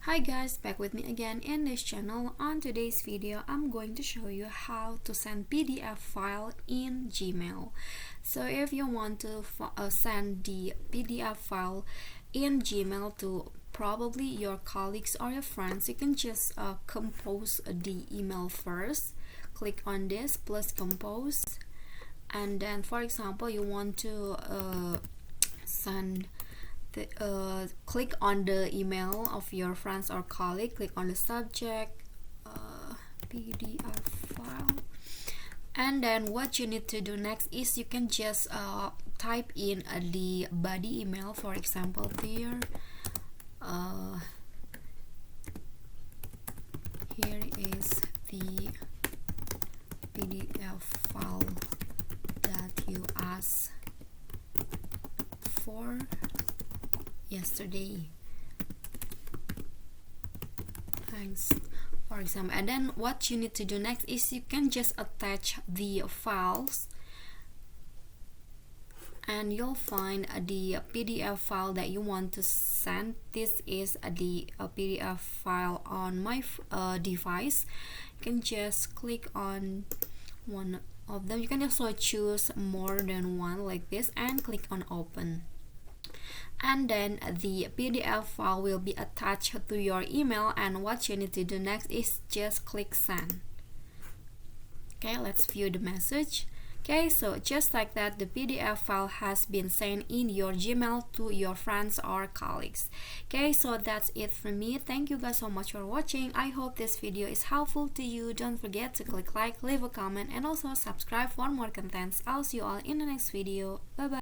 Hi guys, back with me again in this channel. On today's video, I'm going to show you how to send PDF file in Gmail. So if you want to send the PDF file in Gmail to probably your colleagues or your friends, you can just compose the email first. Click on this plus compose, and then for example you want to send click on the email of your friends or colleague, click on the subject, PDF file, and then what you need to do next is you can just type in the body email. For example, here is the PDF file that you asked for yesterday. Thanks, for example. And then what you need to do next is you can just attach the files, and you'll find the PDF file that you want to send. This is the PDF file on my device. You can just click on one of them. You can also choose more than one like this and click on open, and then the PDF file will be attached to your email. And what you need to do next is just click send. Okay, let's view the message. Okay, so just like that, the PDF file has been sent in your Gmail to your friends or colleagues. Okay, so that's it from me. Thank you guys so much for watching. I hope this video is helpful to you. Don't forget to click like, leave a comment, and also subscribe for more contents. I'll see you all in the next video. Bye bye.